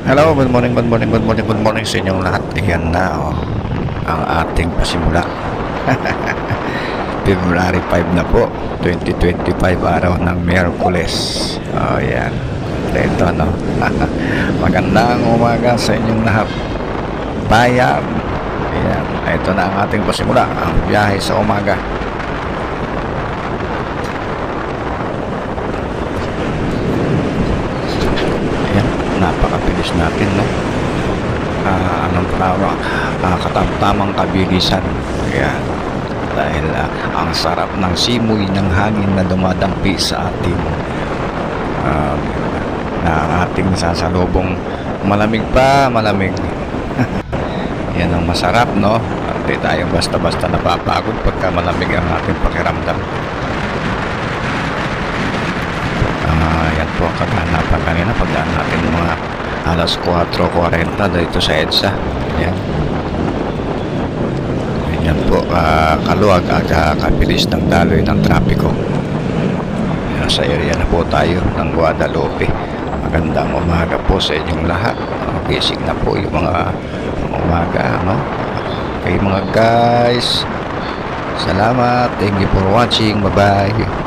Hello, good morning, good morning, good morning, good morning sa inyong lahat. Ayan na, ang ating pasimula. February 5 na po, 2025, araw ng Miyerkules. Ayan. Ito, no? Magandang umaga sa inyong lahat. Bayan. Ayan. Ito na ang ating pasimula, ang biyahe sa umaga. Napakabilis natin, no? Anong tawag? Katamtamang kabilisan. Ayan. Dahil ang sarap ng simoy ng hangin na dumadampi sa ating na ating sasalubong. Malamig pa, malamig. Yan ang masarap, no? Hindi tayo basta-basta napapagod pagka malamig ang ating pakiramdam. Yan po ang kaganapan kanina pagdaan natin mga alas 4:40 dito sa EDSA. Yan. Yan po, kaluwag at kabilis ng daloy ng trapiko. Sa area na po tayo ng Guadalupe. Magandang umaga po sa inyong lahat. Gising na po yung mga umaga, no? Okay mga guys, salamat, thank you for watching, bye bye.